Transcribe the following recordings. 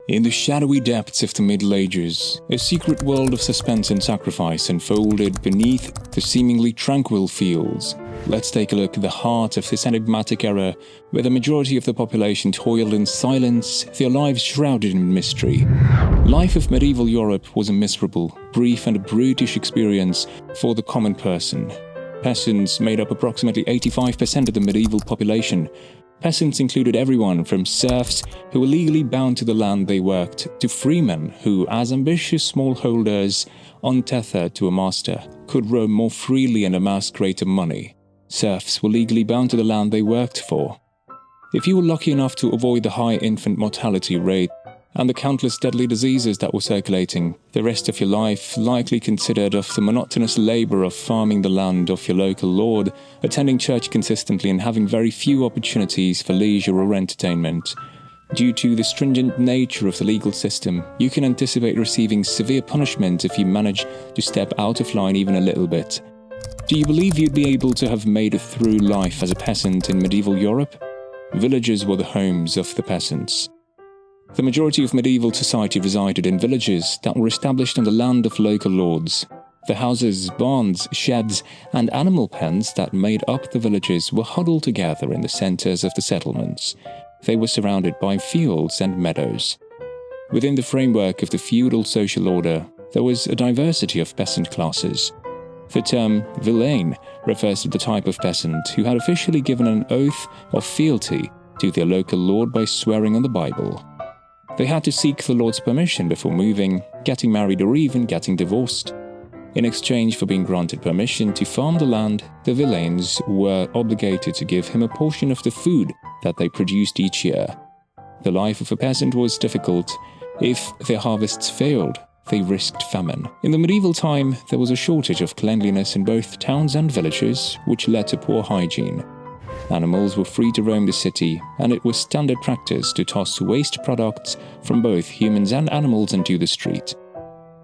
In the shadowy depths of the Middle Ages, a secret world of suspense and sacrifice unfolded beneath the seemingly tranquil fields. Let's take a look at the heart of this enigmatic era, where the majority of the population toiled in silence, their lives shrouded in mystery. Life of medieval Europe was a miserable, brief and brutish experience for the common person. Peasants made up approximately 85% of the medieval population. Peasants included everyone from serfs, who were legally bound to the land they worked, to freemen, who, as ambitious smallholders, untethered to a master, could roam more freely and amass greater money. Serfs were legally bound to the land they worked for. If you were lucky enough to avoid the high infant mortality rate and the countless deadly diseases that were circulating, the rest of your life likely considered of the monotonous labor of farming the land of your local lord, attending church consistently and having very few opportunities for leisure or entertainment. Due to the stringent nature of the legal system, you can anticipate receiving severe punishment if you manage to step out of line even a little bit. Do you believe you'd be able to have made it through life as a peasant in medieval Europe? Villages were the homes of the peasants. The majority of medieval society resided in villages that were established on the land of local lords. The houses, barns, sheds, and animal pens that made up the villages were huddled together in the centers of the settlements. They were surrounded by fields and meadows. Within the framework of the feudal social order, there was a diversity of peasant classes. The term villein refers to the type of peasant who had officially given an oath of fealty to their local lord by swearing on the Bible. They had to seek the Lord's permission before moving, getting married, or even getting divorced. In exchange for being granted permission to farm the land, the villeins were obligated to give him a portion of the food that they produced each year. The life of a peasant was difficult. If their harvests failed, they risked famine. In the medieval time, there was a shortage of cleanliness in both towns and villages, which led to poor hygiene. Animals were free to roam the city, and it was standard practice to toss waste products from both humans and animals into the street.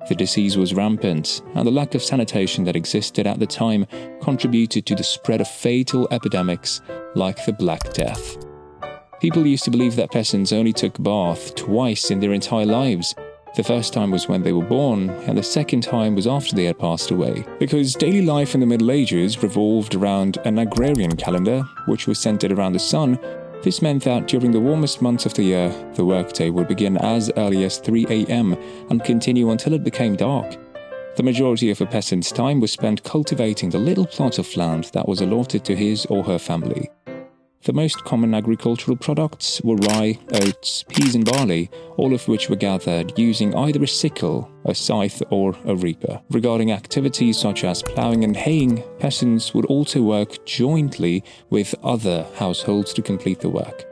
The disease was rampant, and the lack of sanitation that existed at the time contributed to the spread of fatal epidemics like the Black Death. People used to believe that peasants only took a bath twice in their entire lives. The first time was when they were born, and the second time was after they had passed away. Because daily life in the Middle Ages revolved around an agrarian calendar, which was centered around the sun, this meant that during the warmest months of the year, the workday would begin as early as 3 a.m. and continue until it became dark. The majority of a peasant's time was spent cultivating the little plot of land that was allotted to his or her family. The most common agricultural products were rye, oats, peas and barley, all of which were gathered using either a sickle, a scythe or a reaper. Regarding activities such as ploughing and haying, peasants would also work jointly with other households to complete the work.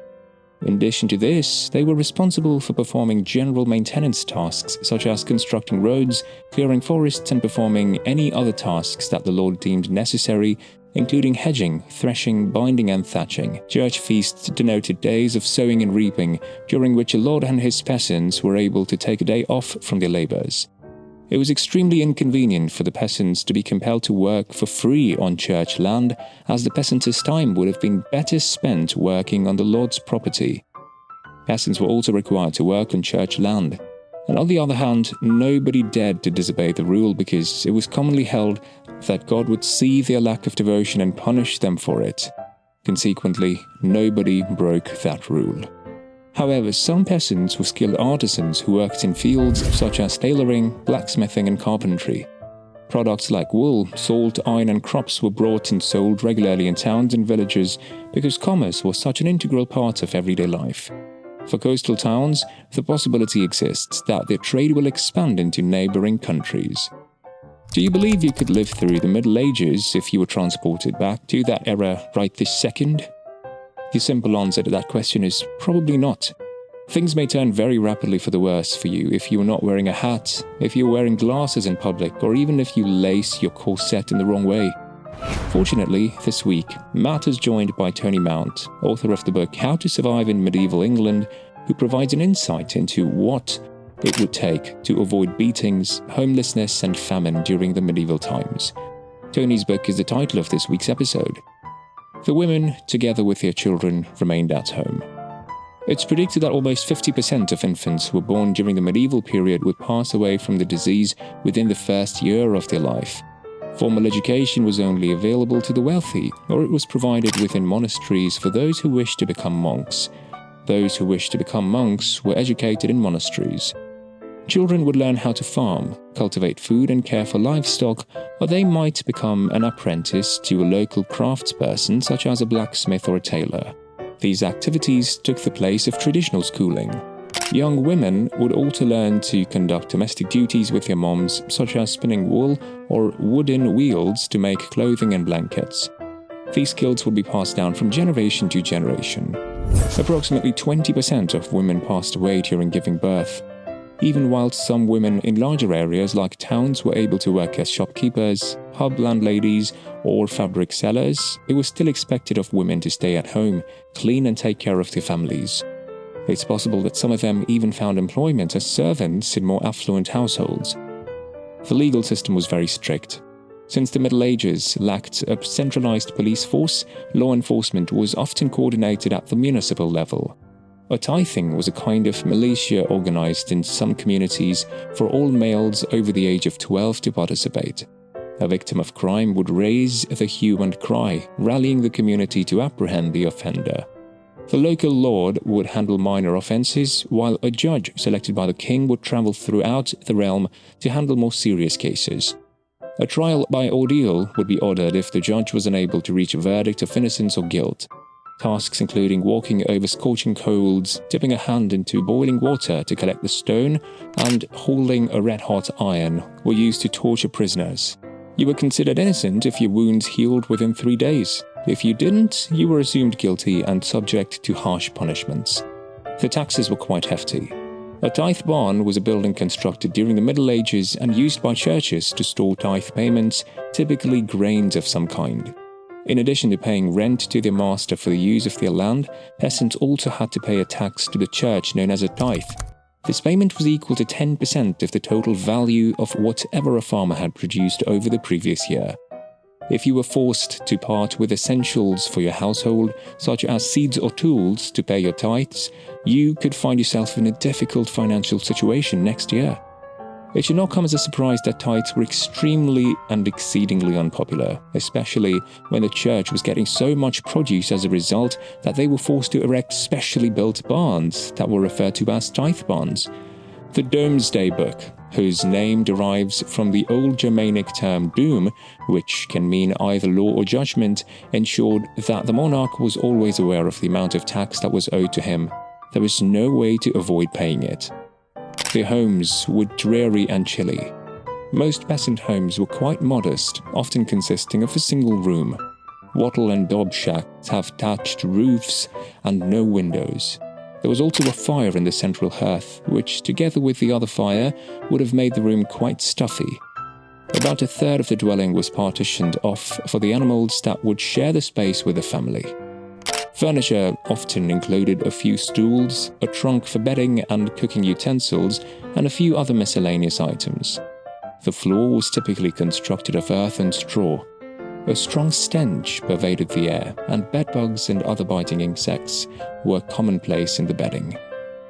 In addition to this, they were responsible for performing general maintenance tasks such as constructing roads, clearing forests and performing any other tasks that the Lord deemed necessary, including hedging, threshing, binding and thatching. Church feasts denoted days of sowing and reaping, during which a lord and his peasants were able to take a day off from their labors. It was extremely inconvenient for the peasants to be compelled to work for free on church land, as the peasants' time would have been better spent working on the Lord's property. Peasants were also required to work on church land. And on the other hand, nobody dared to disobey the rule because it was commonly held that God would see their lack of devotion and punish them for it. Consequently, nobody broke that rule. However, some peasants were skilled artisans who worked in fields such as tailoring, blacksmithing and carpentry. Products like wool, salt, iron and crops were brought and sold regularly in towns and villages because commerce was such an integral part of everyday life. For coastal towns, the possibility exists that their trade will expand into neighboring countries. Do you believe you could live through the Middle Ages if you were transported back to that era right this second? The simple answer to that question is probably not. Things may turn very rapidly for the worse for you if you are not wearing a hat, if you're wearing glasses in public, or even if you lace your corset in the wrong way. Fortunately, this week, Matt is joined by Tony Mount, author of the book How to Survive in Medieval England, who provides an insight into what it would take to avoid beatings, homelessness and famine during the medieval times. Tony's book is the title of this week's episode. The women, together with their children, remained at home. It's predicted that almost 50% of infants who were born during the medieval period would pass away from the disease within the first year of their life. Formal education was only available to the wealthy, or it was provided within monasteries for those who wished to become monks. Those who wished to become monks were educated in monasteries. Children would learn how to farm, cultivate food and care for livestock, or they might become an apprentice to a local craftsperson such as a blacksmith or a tailor. These activities took the place of traditional schooling. Young women would also learn to conduct domestic duties with their moms, such as spinning wool or wooden wheels to make clothing and blankets. These skills would be passed down from generation to generation. Approximately 20% of women passed away during giving birth. Even whilst some women in larger areas like towns were able to work as shopkeepers, pub landladies, or fabric sellers, it was still expected of women to stay at home, clean and take care of their families. It's possible that some of them even found employment as servants in more affluent households. The legal system was very strict. Since the Middle Ages lacked a centralized police force, law enforcement was often coordinated at the municipal level. A tithing was a kind of militia organized in some communities for all males over the age of 12 to participate. A victim of crime would raise the hue and cry, rallying the community to apprehend the offender. The local lord would handle minor offences, while a judge selected by the king would travel throughout the realm to handle more serious cases. A trial by ordeal would be ordered if the judge was unable to reach a verdict of innocence or guilt. Tasks including walking over scorching coals, dipping a hand into boiling water to collect the stone, and holding a red-hot iron were used to torture prisoners. You were considered innocent if your wounds healed within 3 days. If you didn't, you were assumed guilty and subject to harsh punishments. The taxes were quite hefty. A tithe barn was a building constructed during the Middle Ages and used by churches to store tithe payments, typically grains of some kind. In addition to paying rent to their master for the use of their land, peasants also had to pay a tax to the church known as a tithe. This payment was equal to 10% of the total value of whatever a farmer had produced over the previous year. If you were forced to part with essentials for your household, such as seeds or tools, to pay your tithes, you could find yourself in a difficult financial situation next year. It should not come as a surprise that tithes were extremely and exceedingly unpopular, especially when the church was getting so much produce as a result that they were forced to erect specially built barns that were referred to as tithe barns. The Domesday Book, whose name derives from the old Germanic term doom, which can mean either law or judgment, ensured that the monarch was always aware of the amount of tax that was owed to him. There was no way to avoid paying it. Their homes were dreary and chilly. Most peasant homes were quite modest, often consisting of a single room. Wattle and daub shacks have thatched roofs and no windows. There was also a fire in the central hearth, which, together with the other fire, would have made the room quite stuffy. About a third of the dwelling was partitioned off for the animals that would share the space with the family. Furniture often included a few stools, a trunk for bedding and cooking utensils, and a few other miscellaneous items. The floor was typically constructed of earth and straw. A strong stench pervaded the air, and bedbugs and other biting insects were commonplace in the bedding.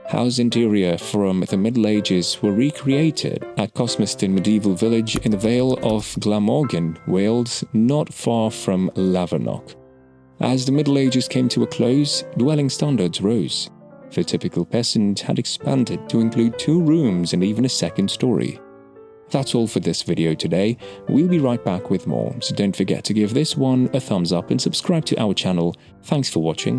House interior from the Middle Ages were recreated at Cosmiston medieval village in the Vale of Glamorgan, Wales, not far from Lavernock. As the Middle Ages came to a close, dwelling standards rose. The typical peasant had expanded to include 2 rooms and even a second story. That's all for this video today. We'll be right back with more, so don't forget to give this one a thumbs up and subscribe to our channel. Thanks for watching.